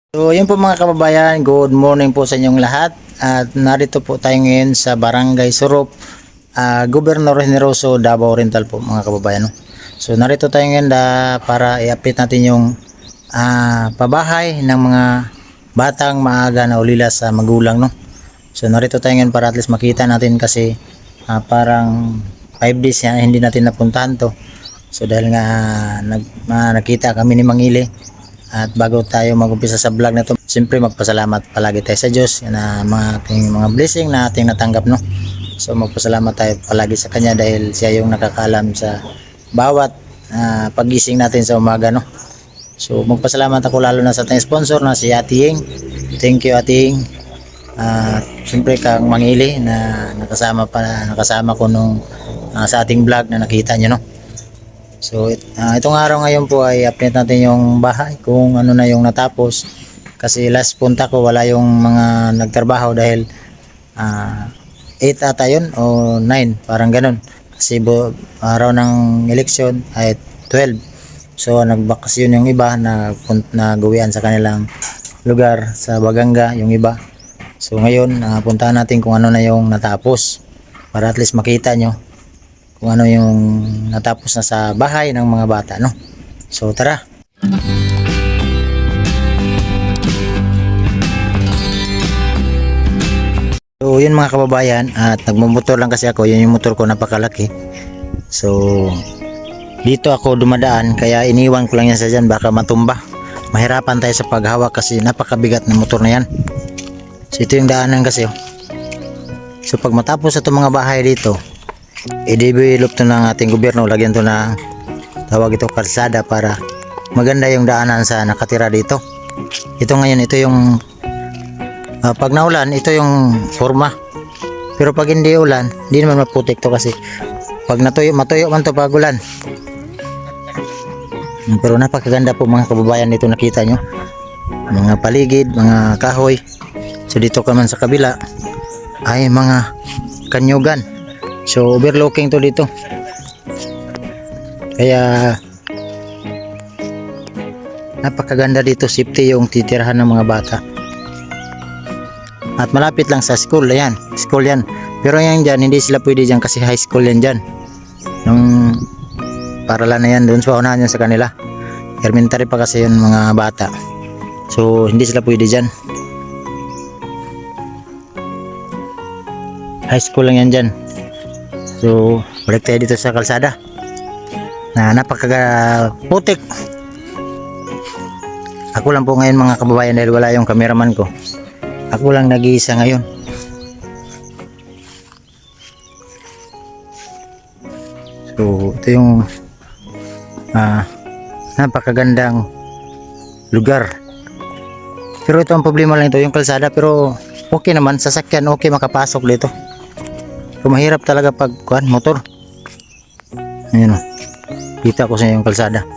So, yun po mga kababayan, good morning po sa inyong lahat. At narito po tayo ngayon sa Barangay Surup, Gobernador Generoso, Davao Oriental po mga kababayan. No? So, narito tayo ngayon para i-update natin yung pabahay ng mga batang maaga na ulila sa magulang. No? So, narito tayo ngayon para at least makita natin kasi parang 5 days yan, hindi natin napuntahan to. So, dahil nga nakita kami ni Mangili. At bago tayo mag-umpisa sa vlog na to, siyempre magpasalamat palagi tayo sa Diyos na mga blessing na ating natanggap, no? So magpasalamat tayo palagi sa Kanya dahil siya yung nakakaalam sa bawat pagising natin sa umaga, no? So magpasalamat ako lalo na sa ating sponsor na si Ate Ying. Thank you Ate Ying. Siyempre kang Mangili na nakasama ko nung sa ating vlog na nakita nyo, no? So itong araw ngayon po ay update natin yung bahay kung ano na yung natapos kasi last punta ko wala yung mga nagtrabaho dahil 8 ata yun o 9 parang ganun kasi araw ng eleksyon ay 12. So nagbakasyon yung iba na gawian sa kanilang lugar sa Baganga yung iba. So ngayon puntahan natin kung ano na yung natapos para at least makita nyo kung ano yung natapos na sa bahay ng mga bata, no? So tara. So yun mga kababayan, at nagmumotor lang kasi ako, yun yung motor ko napakalaki. So dito ako dumadaan kaya iniwan ko lang yan sa dyan baka matumba. Mahirapan tayo sa paghawak kasi napakabigat ng motor na yan. So ito yung daanan kasi. So pag matapos itong mga bahay dito, i-develop to ng ating gobyerno, lagyan to ng tawag ito kalsada para maganda yung daanan sa nakatira dito. Ito ngayon, ito yung pag naulan, ito yung forma. Pero pag hindi ulan, hindi naman maputik to kasi pag matuyo man to pag ulan. Pero napakaganda po mga kababayan dito, nakita nyo mga paligid, mga kahoy. So dito ka man sa kabila ay mga kanyugan. So overlooking to dito. Kaya napakaganda dito, safety yung titirahan ng mga bata. At malapit lang sa school, ayan, school yan. Pero yan dyan, hindi sila pwede dyan kasi high school yan dyan. Nung paralan na yan, doon sa unahan yan sa kanila. Elementary pa kasi yung mga bata. So hindi sila pwede dyan. High school lang yan dyan. So, balik tayo dito sa kalsada na napakaputik. Ako lang po ngayon mga kababayan dahil wala yung cameraman ko. Ako lang nag-iisa ngayon. So, ito yung napakagandang lugar. Pero ito ang problema lang ito, yung kalsada, pero okay naman, sasakyan okay makapasok dito. So, mahirap talaga pag motor. Ayun o. Kita ko sa yung kalsada.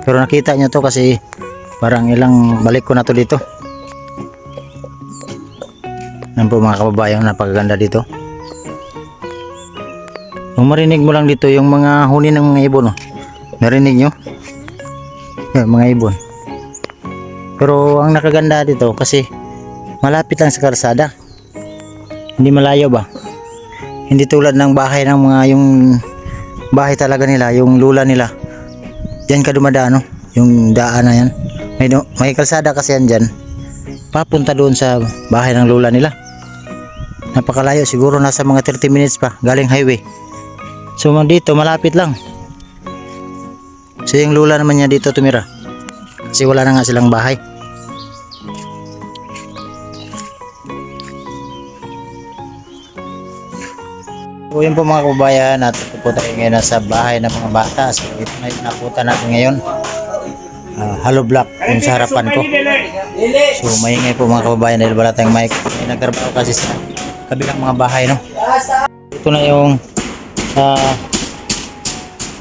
Pero nakita nyo to kasi parang ilang balik ko na to dito. Yan po mga kababayan, napakaganda dito. Kung marinig mo lang dito yung mga huni ng mga ibon. Narinig nyo? Yan, mga ibon. Pero ang nakaganda dito kasi malapit lang sa kalsada. Hindi malayo ba? Hindi tulad ng bahay ng mga yung bahay talaga nila, yung lula nila. Diyan ka dumadaan, no? Yung daan na yan. May kalsada kasi yan dyan. Papunta doon sa bahay ng lula nila. Napakalayo, siguro nasa mga 30 minutes pa galing highway. So dito malapit lang. So yung lula naman niya dito tumira. Kasi wala na nga silang bahay. So yun po mga kababayan, at po tayo ngayon sa bahay ng mga bata. So ito na yung napunta natin ngayon, hollow block yung sa harapan ko. So maingay po mga kababayan dahil wala tayong mic. May nagtrabaho kasi sa kabilang mga bahay, no? Ito na yung mga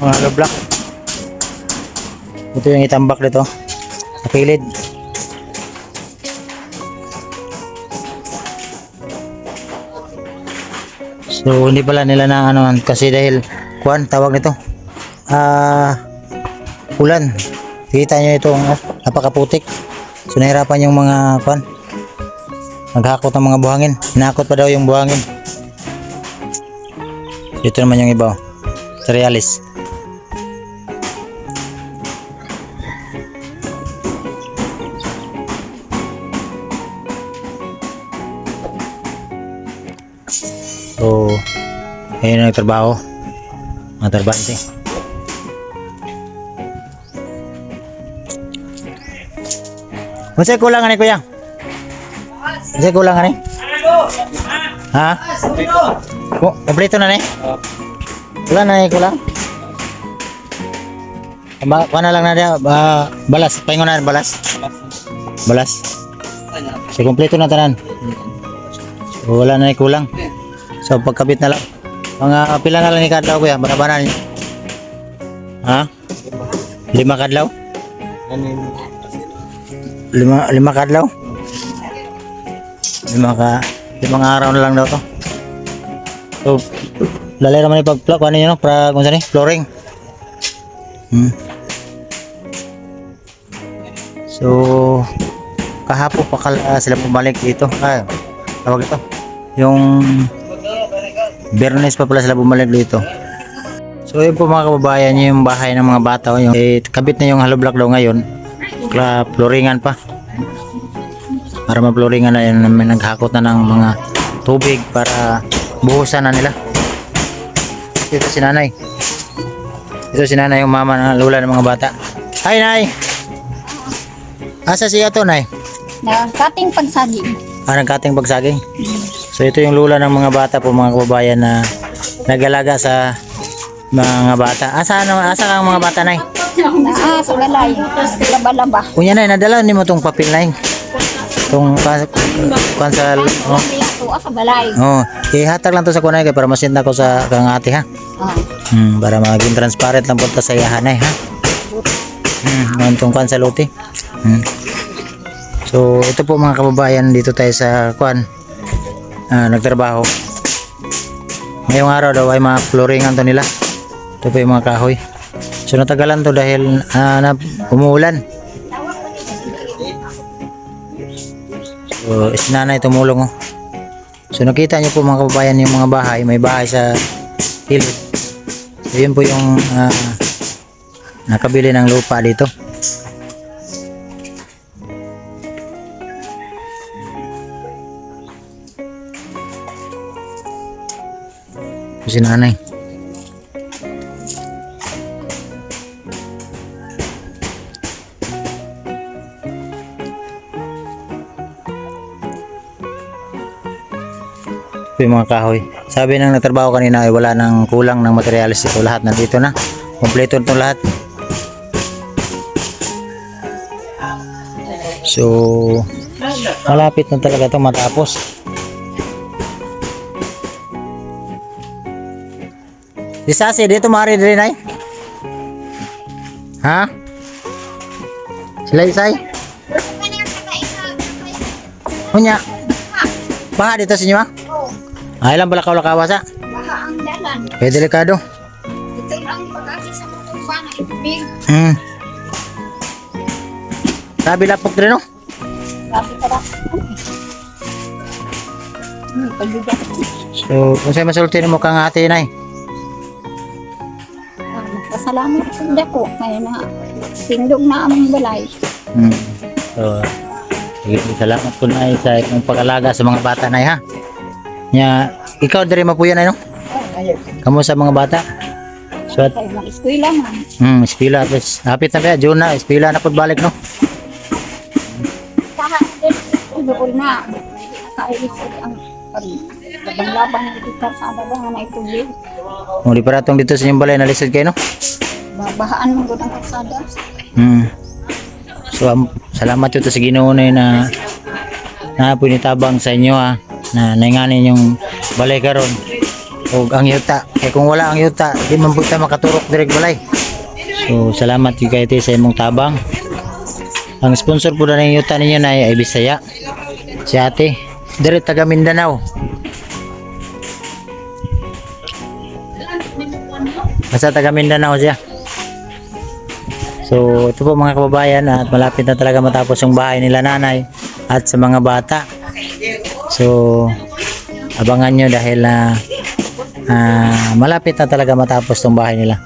hollow block. Ito yung itambak dito sa kilid. So hindi pala nila na ano kasi dahil kuan tawag nito ulan. Kita nyo ito napakaputik. So nahirapan yung mga kwan. Naghakot ng mga buhangin. Hinakot pa daw yung buhangin. Ito naman yung iba. Cerealis. So, ayun ang trabaho. Mga tarbante. Masay kulang ani kuya? Masay kulang ani? Ha? Oh, kompleto na ni? Kulang na ni kulang? Kuha na lang na dia, balas, paingon na balas. Balas. So, kompleto na tanan. So, wala na ni kulang. So, pagkabit na lang. Mga pila na lang ni kadlaw kuya, banabanan niyo. Ha? 5 kadlaw? 5 kadlaw? 5 araw na lang daw to. So, lalay naman yung pag-plug, ano yun, no? Para, kung saan flooring. So, kahapon pa sila bumalik dito. Tawag ito. Yung Biyernes pa pala sila bumalik dito. So, yun po mga kababayan, yung bahay ng mga bata. Yung, kabit na yung hollow block daw ngayon. Flooringan pa. Para ma-flooringan na yun, naghakot na ng mga tubig para buhusan na nila. Ito si nanay. Ito si nanay, yung mama na lula ng mga bata. Hi, nay! Asa siya to, nay? Nagkating pagsaging. Nagkating pagsaging? So, ito yung lula ng mga bata po, mga kababayan, na nag-alaga sa mga bata. Asa ang mga bata, nay? Sa balay. Laba-laba. Kunya, nay, nadala ni mo itong papel, nay? Itong kansal. Sa balay. Ihatag lang to sa kunay para masinta ko sa kang ate, ha? Para maging transparent lang po ta sa yahanay, ha? Itong kansal uti. So, ito po mga kababayan, dito tayo sa nagtrabaho. Ngayong araw daw ay mga flooringan to nila. Ito po yung mga kahoy. So, natagalan to dahil umuulan. So, sinanay tumulong, oh. So, nakita niyo po mga kababayan yung mga bahay. May bahay sa hilid. So, yun po yung nakabili ng lupa dito. Si nanay. Ito yung mga kahoy. Sabi ng natrabaho kanina ay wala nang kulang ng materialis ito. Lahat nandito na. Kompleto ito lahat. So, malapit na talaga ito matapos. Si Sasi, dito maaari rin ay? Ha? Sila Isay? Hunya? Baha dito sa inyo, ha? Ay lang pala kaulakawa sa? Baha ang dalan. Kaya delikado. Ito lang pag-asi sa mutumba na itubig. Sabi lapok rin, no? Sabi ka ba? Pagbigat. So, kung sa'yo masultin mo kang ate yun ay? Pasalamat po dako. Kaya na tindog na aming balay. So, salamat po na sa inyong pag-alaga sa mga bata na ha. Ikaw dari mo po yan, ano? Kamu sa mga bata? So, Kaya mag-eskwela man. eskwela. Hapit na ba? June na. Eskwela na po balik, no? Kaha din. Doon na. Nakailisod ang labang-labang na itikar sa adagang na itubig. Muli para itong dito sa inyong balay, nalisod kayo, no? Babahaan mo doon ang kalsada. So, salamat ito sa Ginoo na pinitabang sa inyo, ha, na nainganin yung balay karon o ang yuta. Kaya kung wala ang yuta, di man po tayo makaturok direct balay. So, salamat yung kayo sa imong tabang. Ang sponsor po na ng yuta ninyo na ay Bisaya. Si ate, direct taga Mindanao. Basta taga Mindanao siya. Si So ito po mga kababayan, at malapit na talaga matapos yung bahay nila nanay at sa mga bata. So abangan nyo dahil malapit na talaga matapos tong bahay nila.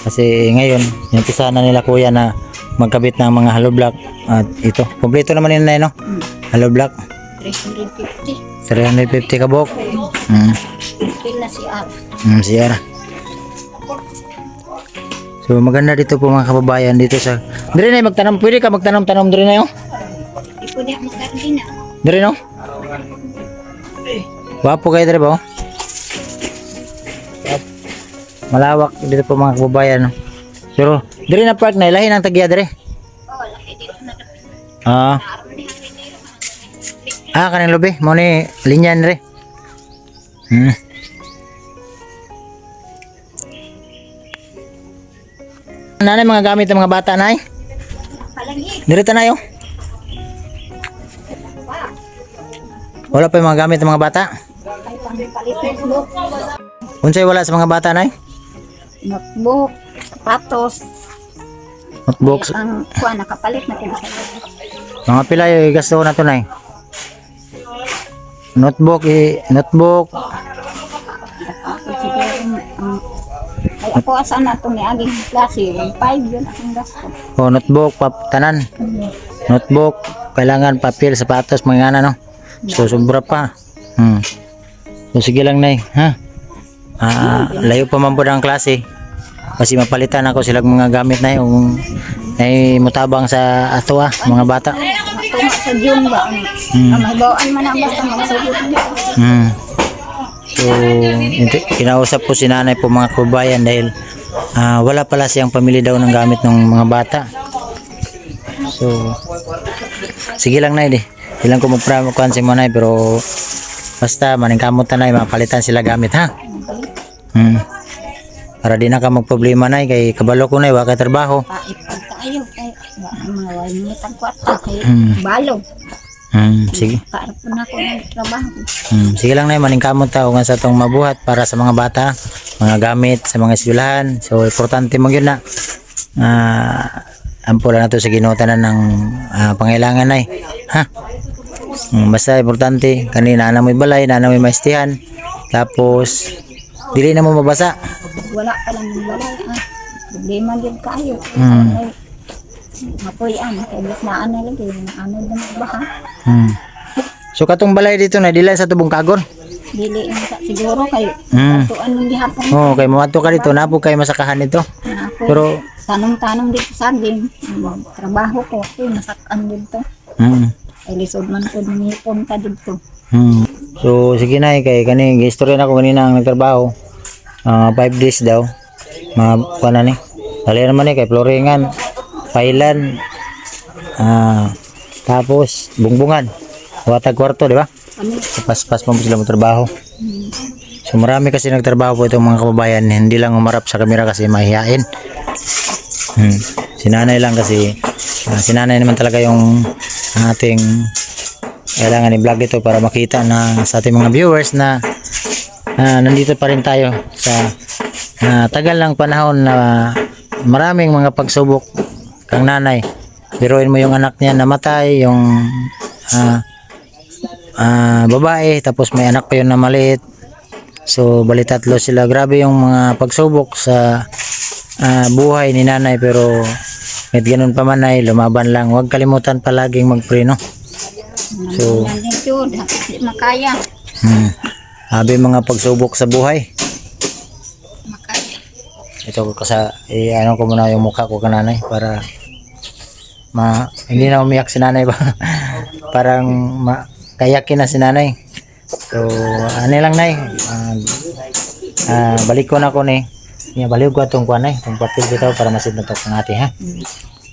Kasi ngayon, inumpisahan na nila kuya na magkabit ng mga hollow block. At ito, kompleto naman yun na no? Hollow block. 350. 350 kabok. Pil na si Ar. CR. So maganda dito po mga kababayan dito sa... Dire na magtanong, pwede ka magtanong-tanong dire na yun? Di po niya magkardina. Dire no? Wapo kayo dire ba? Malawak dito po mga kababayan. No? Pero dire na park na ilahin ang tagya dire. Oo, laki dito na. Kanang lobe mo ni linyan dire. Nanay mga gamit ng mga bata nay. Palagi. Dire tayo. Wala pa yung mga gamit ng mga bata. Ay, palit notebook. Unsay wala sa mga bata nay? Notebook, sapatos. Notebooks. Ang kuha, nakapalit na kung sa'yo. Mga pila yung gasto na to nay. Notebook, notebook. Ako siguro, ay ako asan na itong aging klase. 1.5 yun akong gasto. O notebook, tanan. Notebook, kailangan papel, sapatos, mga ano no. So sobra pa. So sige lang nay, ha. Layo pa man po ang klase. Kasi mapalitan ako silang mga gamit na yung ay mutabang sa ato mga bata. Tunga sa June ba? Ang mahibawaan man ang basta magsugot niya. So kinausap ko si nanay po mga kababayan dahil wala pala siyang pamili daw ng gamit ng mga bata. So sige lang nay di. Ilang ko magpramukuhan si Monay pero basta maningkamot na nay mapalitan sila gamit ha. Para di na ka magproblema nay kay kabalo ko nay wa kay trabaho. Paipag tayo kay mga walimitang kwarta kay balo. Sige. Kaarap po na ako ng trabaho. Sige lang nay maningkamot ta ug sa tong mabuhat para sa mga bata, mga gamit sa mga eskwelahan. So importante mo gyud na. Ampo na to sa ginuotanan ng pangailangan nay. Ha? Basta importante kanina na mo balay, na mo maistihan. Tapos dili na mo mabasa. Wala pa lang yung balay. Problema din kayo. Mapuyan. Kaya bitnaan na lagi. Ano na magbaha. So katong balay dito na dila sa tubong kagon. Dili yung siguro kayo. Katuan ng gihapon. Kay mawadto ka dito na po kay masakahan dito. Ako, Pero tanong-tanong dito sa akin. Trabaho ko. Ako nasakan dito. Ay lisod man ko nangipon ka dito. So sige na kay kani istorya na ko kanina ang nagtrabaho. 5 days daw. Kuana ni. Dali naman ni kay floringan, pailan. Tapos bungbungan. Watag kwarto, di ba? Pas-pas mo sila magtrabaho. So marami kasi nagtrabaho po itong mga kababayan, hindi lang umarap sa kamera kasi mahihain. Sinanay lang kasi sinanay naman talaga yung ating kailangan i-vlog ito para makita na sa ating mga viewers na nandito pa rin tayo sa tagal ng panahon na maraming mga pagsubok kang nanay. Biruin mo yung anak niya namatay, yung babae, tapos may anak pa yun na maliit. So bali tatlo sila. Grabe yung mga pagsubok sa buhay ni nanay, pero kahit ganun pa man ay lumaban lang. Huwag kalimutan palaging mag-pray, no? So Nandito, di makaya. Abi mga pagsubok sa buhay. Makaya. Ito ko sa ano ko muna yung mukha ko kananay para hindi na umiyak si nanay ba. Parang kayakin na si nanay. So ano lang nay. Balik ko na ko ni. Balik ko atong kuan nay, tong papel bitaw para masid na to kang ate ha.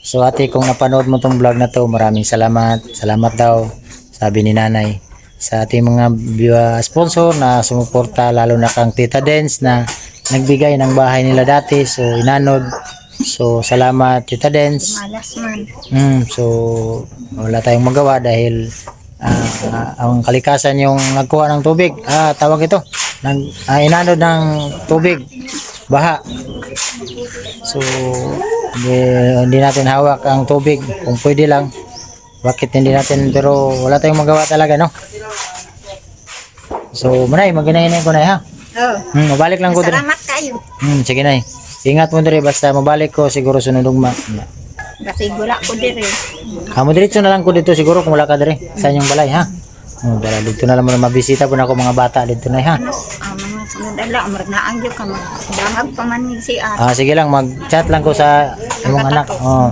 So ate, kung napanood mo tong vlog na to, maraming salamat. Salamat daw, sabi ni nanay, sa ating mga sponsor na sumuporta, lalo na kang Tita Dens na nagbigay ng bahay nila dati. So inanod. So salamat Tita Dens. Malas man. So wala tayong magawa dahil ang kalikasan yung nagkuha ng tubig. Tawag ito. Inanod ng tubig. Baha. So Hindi, hindi natin hawak ang tubig. Kung pwede lang, bakit hindi natin, pero wala tayong magawa talaga, no? So, manay, maginahinay ko na, ha? Oh. Mabalik lang ko diri. Salamat kayo. Sige na. Ingat mo diri, basta mabalik ko siguro sunod ugma. Kasi gula ko dire. Amo diretso na lang ko dito siguro kung wala ka diri sa inyong balay, ha? Dala dito na lang mo na mabisita po na ako mga bata dito na, ha? Mga sunod ala, marnaang yun ka magdangag pa man ni si Ate. Sige lang, mag-chat lang ko sa imong anak.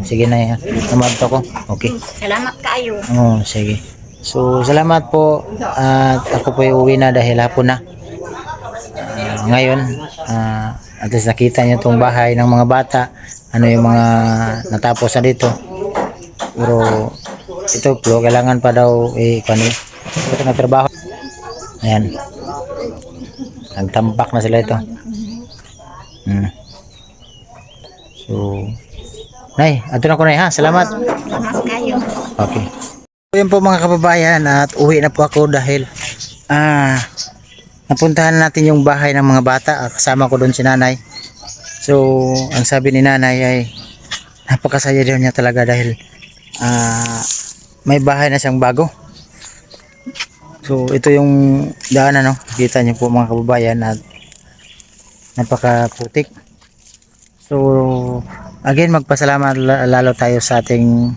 Sige na, ha? Namadto ko. Okay. Salamat kayo. Sige. So, salamat po at ako po uwi na dahil hapon na. Ngayon, at least nakita niyo itong bahay ng mga bata, ano yung mga natapos na dito. Pero ito po, kailangan pa daw ito na trabaho. Ayan. Nagtampak na sila ito. So, Nay, ato na ko na, ha? Salamat. Salamat kayo. Okay. So, yun po mga kababayan at uwi na po ako dahil napuntahan natin yung bahay ng mga bata. Kasama ko doon si nanay. So, ang sabi ni nanay ay napakasaya daw niya talaga dahil may bahay na siyang bago. So, ito yung daanan, no? Kita niyo po mga kababayan at napakaputik. So, again, magpasalamat lalo tayo sa ating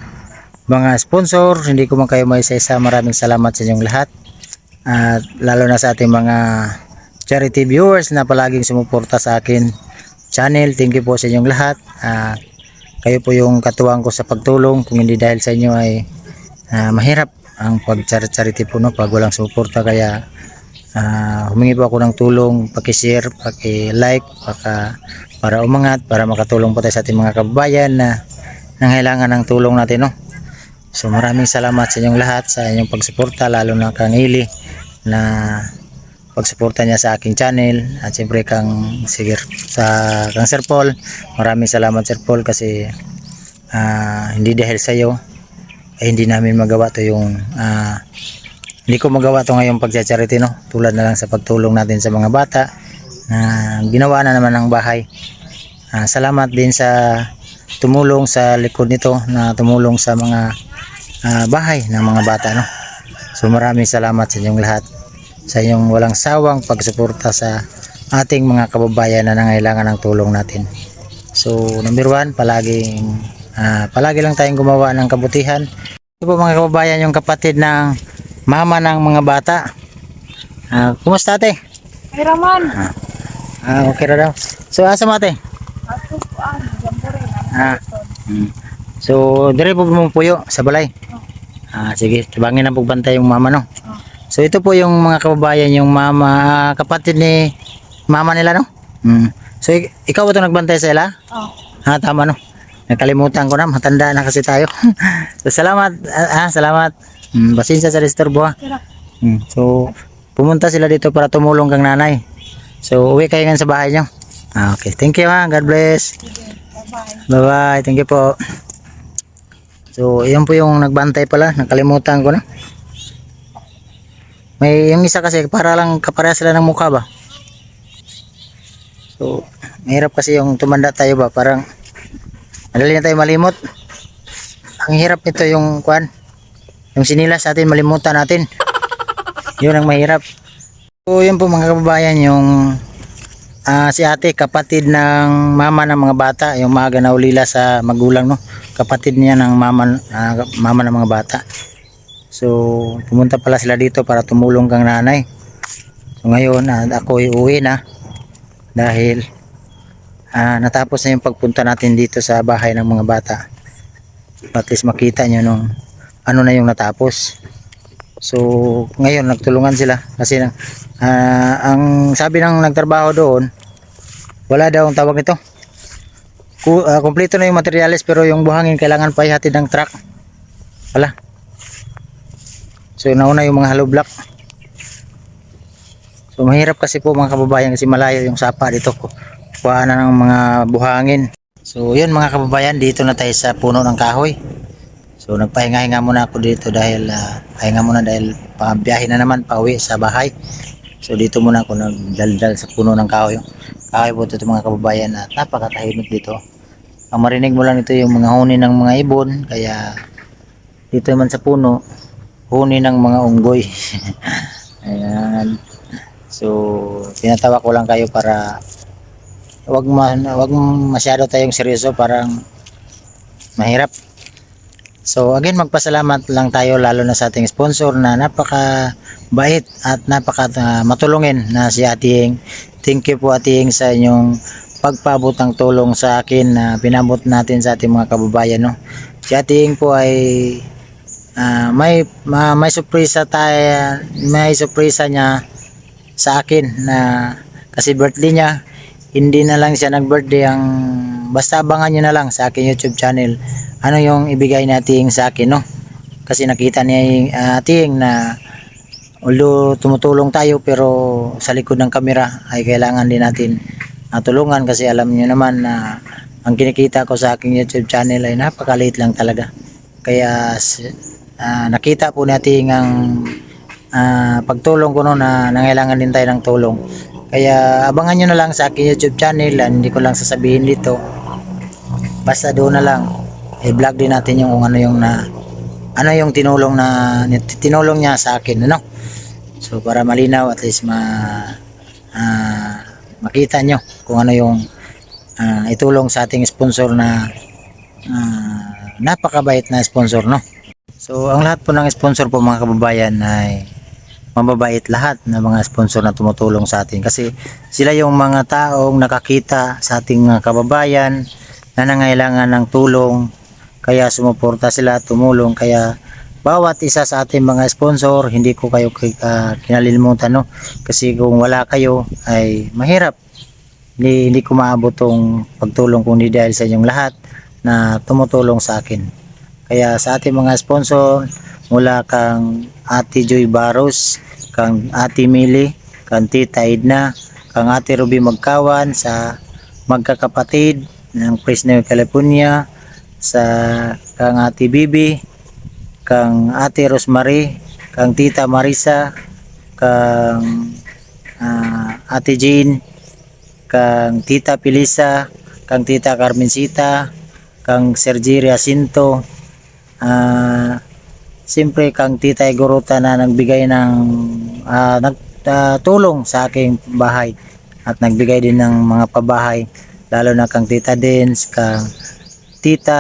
mga sponsor. Hindi ko man kayo maisa-isa. Maraming salamat sa inyong lahat. At lalo na sa ating mga charity viewers na palaging sumuporta sa akin channel. Thank you po sa inyong lahat. Kayo po yung katuwang ko sa pagtulong. Kung hindi dahil sa inyo ay mahirap ang pag-charity po, no? Pag walang suporta. Kaya humingi po ako ng tulong, paki-share, paki-like, para umangat, para makatulong po tayo sa ating mga kababayan na nangailangan ng tulong natin, no? So maraming salamat sa inyong lahat sa inyong pagsuporta, lalo na kang Ili na pagsuporta niya sa aking channel, at siyempre kang Sir Paul. Maraming salamat Sir Paul kasi hindi dahil sa iyo ay hindi namin magawa to yung hindi ko magawa to ngayong pagcha-charity, no? Tulad na lang sa pagtulong natin sa mga bata na ginawa na naman ng bahay. Salamat din sa tumulong sa likod nito, na tumulong sa mga bahay ng mga bata, no? So maraming salamat sa inyong lahat, sa inyong walang sawang pagsuporta sa ating mga kababayan na nangailangan ng tulong natin. So number 1, palagi lang tayong gumawa ng kabutihan. Ito po mga kababayan, yung kapatid ng mama ng mga bata. Kumusta ate? Ay Raman. Okay ra daw. So asa mo ate? Ako po So dire po mo puyo sa balay. Sige, tabangin na pagbantay yung mama, no? So ito po yung mga kababayan, yung mama, kapatid ni mama nila, no? So ikaw ba ito nagbantay sa ila? Tama, no? Nakalimutan ko na, matanda na kasi tayo. So salamat, salamat. Pasensya sa disturbo, ha? So pumunta sila dito para tumulong kang nanay. So uwi kayo nga sa bahay nyo. Okay, thank you, ha? God bless. Bye bye, thank you po. So yan po yung nagbantay pala, nakalimutan ko na. May yung isa kasi para lang kapareha sila ng mukha ba. So mahirap kasi yung tumanda tayo ba, parang madali na tayo malimot. Ang hirap nito yung yung sinilas natin, malimutan natin. Yun ang mahirap. So yun po mga kababayan, yung si ate, kapatid ng mama ng mga bata, yung maaga na ulila sa magulang, no? Kapatid niya ng mama ng mga bata. So pumunta pala sila dito para tumulong kang nanay. So ngayon ako uuwi na dahil natapos na yung pagpunta natin dito sa bahay ng mga bata. At least makita nyo nung ano na yung natapos. So ngayon nagtulungan sila kasi ang sabi ng nagtrabaho doon, wala daw ang tawag nito. Kompleto na yung materials pero yung buhangin kailangan pa ihatid ng truck. Wala. So nauna yung mga hollow block. So mahirap kasi po mga kababayan kasi malayo yung sapa dito. Kuha na ng mga buhangin. So yun mga kababayan, dito na tayo sa puno ng kahoy. So nagpahinga-hinga muna ako dito dahil pabiyahe na naman pauwi sa bahay. So dito muna ako nagdaldal sa puno ng kahoy. Kahoy po ito mga kababayan at napakatahimik dito. Ang marinig mo lang ito yung mga huni ng mga ibon, kaya dito naman sa puno, huni ng mga unggoy. Ayan. So, tinatawa ko lang kayo para wag masyado tayong seryoso, parang mahirap. So, again, magpasalamat lang tayo lalo na sa ating sponsor na napaka bait at napaka matulungin na si Ating. Thank you po Ating sa inyong pagpaabot ng tulong sa akin na pinabot natin sa ating mga kababayan, no. Si Ating po ay may surpresa tayo, may surpresa niya sa akin na kasi birthday niya. Hindi na lang siya nag-birthday, ang basta abangan niyo na lang sa aking YouTube channel ano yung ibigay natin sa akin, no. Kasi nakita niya Ating na although tumutulong tayo, pero sa likod ng kamera ay kailangan din natin tulungan, kasi alam niyo naman na ang kinikita ko sa aking YouTube channel ay napakaliit lang talaga. Kaya nakita po natin ang pagtulong ko, no, na nangailangan din tayo ng tulong. Kaya abangan nyo na lang sa aking YouTube channel, hindi ko lang sasabihin dito, basta doon na lang i-vlog din natin yung kung ano yung tinulong niya sa akin, ano. So para malinaw, at least makita nyo kung ano yung itulong sa ating sponsor na napakabait na sponsor, no. So ang lahat po ng sponsor po mga kababayan ay mababait, lahat ng mga sponsor na tumutulong sa atin, kasi sila yung mga taong nakakita sa ating mga kababayan na nangailangan ng tulong, kaya sumuporta sila, tumulong. Kaya bawat isa sa ating mga sponsor, hindi ko kayo kinalilimutan, no, kasi kung wala kayo ay mahirap, hindi ko maabot tong pagtulong kundi dahil sa inyong lahat na tumutulong sa akin. Kaya sa ating mga sponsor, mula kang Ate Joy Baros, kang Ate Mili, kang Tita Edna, kang Ate Ruby Magkawan, sa magkakapatid ng Fresno, California, sa kang Ate Bibi, kang Ate Rosemary, kang Tita Marisa, kang Ate Jean, kang Tita Pilisa, kang Tita Carmencita, kang Sergio Jacinto, siyempre kang Tita Igorota na nagbigay ng nagtulong sa aking bahay at nagbigay din ng mga pabahay, lalo na kang Tita Dens, kang Tita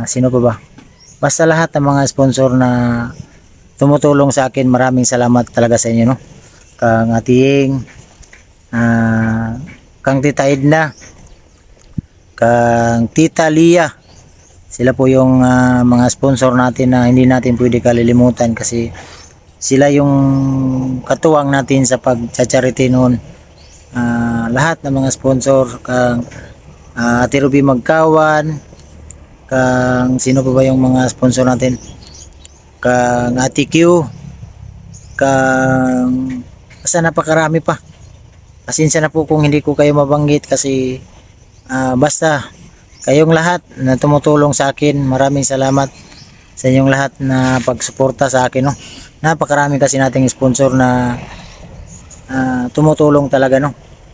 sino pa ba, basta lahat ng mga sponsor na tumutulong sa akin, maraming salamat talaga sa inyo, no. Kang Ating, kang Tita Edna, kang Tita Lia, sila po yung mga sponsor natin na hindi natin pwede kalilimutan, kasi sila yung katuwang natin sa pag-charity noon. Lahat ng mga sponsor, kang Ate Ruby Magkawan, kang sino pa ba yung mga sponsor natin, kang Ate Q, kang basta napakarami pa. Pasensya na po kung hindi ko kayo mabanggit, kasi basta kayong lahat na tumutulong sa akin, maraming salamat sa inyong lahat na pagsuporta sa akin, no. Napakarami kasi nating sponsor na tumutulong talaga, no.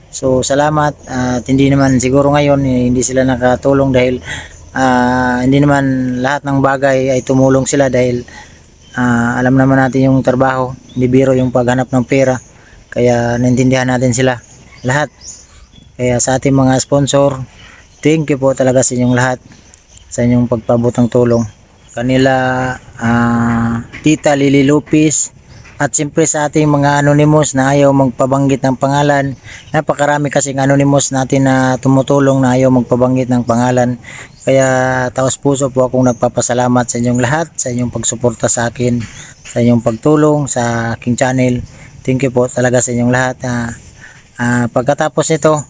So salamat, at hindi naman siguro ngayon hindi sila nakatulong dahil hindi naman lahat ng bagay ay tumulong sila, dahil alam naman natin yung trabaho, hindi biro yung paghanap ng pera, kaya naintindihan natin sila lahat. Kaya sa ating mga sponsor, thank you po talaga sa inyong lahat, sa inyong pagpabot ng tulong. Kanila Tita Lily Lopez, at siyempre sa ating mga anonymous na ayaw magpabanggit ng pangalan. Napakarami kasing anonymous natin na tumutulong na ayaw magpabanggit ng pangalan. Kaya taos puso po akong nagpapasalamat sa inyong lahat, sa inyong pagsuporta sa akin, sa inyong pagtulong sa aking channel. Thank you po talaga sa inyong lahat. Pagkatapos nito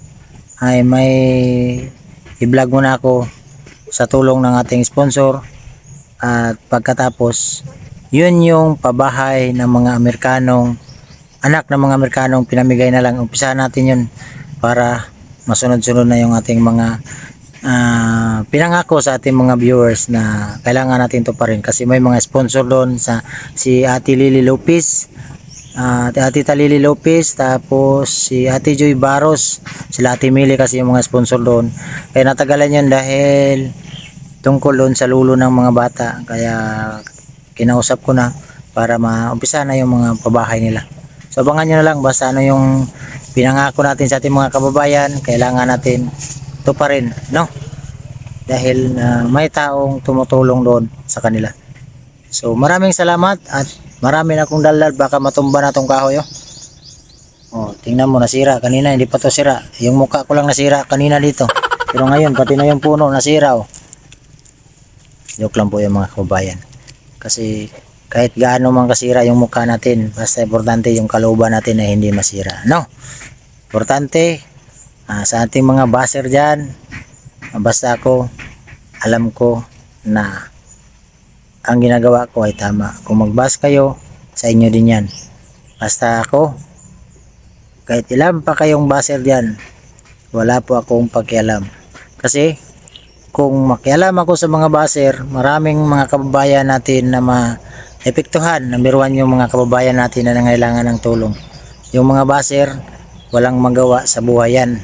ay may i-vlog muna ako sa tulong ng ating sponsor, at pagkatapos yun yung pabahay ng mga Amerikanong, anak ng mga Amerikanong pinamigay na lang. Umpisahan natin yun para masunod-sunod na yung ating mga pinangako sa ating mga viewers na kailangan natin to pa rin, kasi may mga sponsor doon, si Ate Lily Lopez, Ate Talili Lopez, tapos si Ate Joy Baros, sila Ate Mili kasi yung mga sponsor doon. Kaya natagalan yun dahil tungkol doon sa lulo ng mga bata. Kaya kinausap ko na para maumpisa na yung mga pabahay nila. So abangan nyo na lang basta ano yung pinangako natin sa ating mga kababayan, kailangan natin ito pa rin, no? Dahil may taong tumutulong doon sa kanila. So maraming salamat at marami na akong dalal, baka matumba na tong kahoy. Oh, tingnan mo, nasira kanina, hindi pa to sira. Yung mukha ko lang nasira kanina dito. Pero ngayon pati na yung puno nasira. Joke lang po yung mga kababayan. Kasi kahit gaano man kasira yung mukha natin, basta importante yung kalooban natin na hindi masira, no? Importante sa ating mga baser dyan, basta ako alam ko na ang ginagawa ko ay tama. Kung magbas kayo, sa inyo din yan. Basta ako, kahit ilan pa kayong baser dyan, wala po akong pakialam. Kasi kung makialam ako sa mga baser, maraming mga kababayan natin na maepektuhan. Number 1 yung mga kababayan natin na nangailangan ng tulong. Yung mga baser, walang magawa sa buhay yan.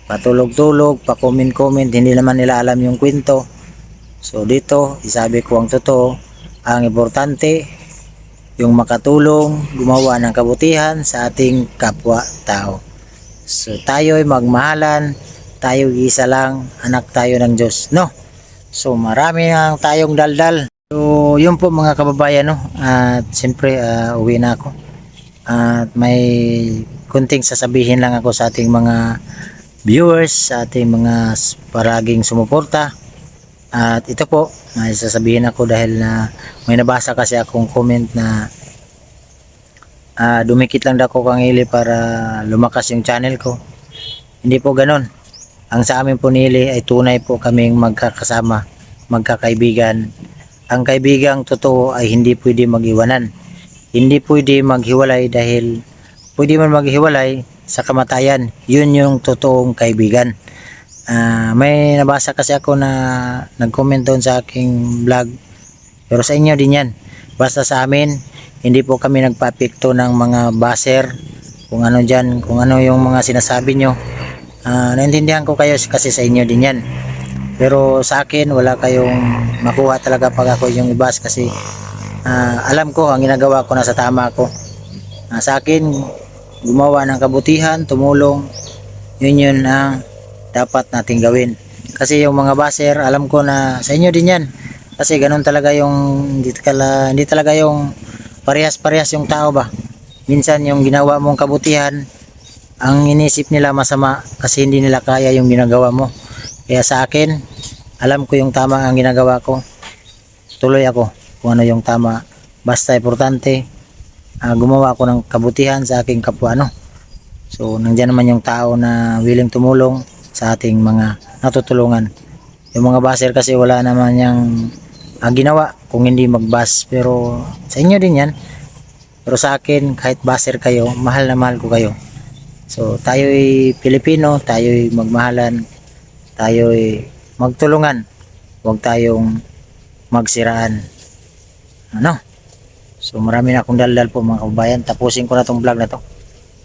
Patulog-tulog, pa-comment-comment, hindi naman nila alam yung kwento. So dito, isabi ko ang totoo, ang importante, yung makatulong, gumawa ng kabutihan sa ating kapwa-tao. So tayo ay magmahalan, tayo isa lang, anak tayo ng Diyos, no? So marami nang tayong daldal. So yun po mga kababayan, no? At siyempre uwi na ako. At may kunting sasabihin lang ako sa ating mga viewers, sa ating mga paraging sumuporta. At ito po, may sasabihin ako dahil na may nabasa kasi akong comment na dumikit lang daw ko kang ili para lumakas yung channel ko. Hindi po ganon. Ang sa amin po nili ay tunay po kaming magkakasama, magkakaibigan. Ang kaibigang totoo ay hindi pwede mag-iwanan. Hindi pwede maghiwalay dahil pwede man maghiwalay sa kamatayan. Yun yung totoong kaibigan. May nabasa kasi ako na nag-comment doon sa aking vlog. Pero sa inyo din yan. Basta sa amin, hindi po kami nagpapikto ng mga baser. Kung ano dyan, kung ano yung mga sinasabi nyo. Naintindihan ko kayo kasi sa inyo din yan. Pero sa akin, wala kayong makuha talaga pag ako yung ibas kasi alam ko ang ginagawa ko na sa tama ko. Sa akin, gumawa ng kabutihan, tumulong, yun ang dapat nating gawin. Kasi yung mga baser, alam ko na sa inyo din yan. Kasi ganun talaga yung, hindi talaga yung parehas-parehas yung tao ba. Minsan yung ginawa mong kabutihan, ang inisip nila masama kasi hindi nila kaya yung ginagawa mo. Kaya sa akin, alam ko yung tama ang ginagawa ko. Tuloy ako kung ano yung tama. Basta importante, gumawa ako ng kabutihan sa aking kapwa, no? So, nandiyan naman yung tao na willing tumulong sa ating mga natutulungan. Yung mga baser kasi wala naman yung ginawa kung hindi magbas. Pero sa inyo din yan. Pero sa akin, kahit baser kayo, mahal na mahal ko kayo. So tayo'y Pilipino, tayo'y magmahalan, tayo'y magtulungan. Huwag tayong magsiraan. Ano? So marami na akong daldal po mga kababayan. Tapusin ko na tong vlog na to.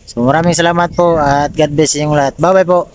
So maraming salamat po at God bless inyong lahat. Bye bye po.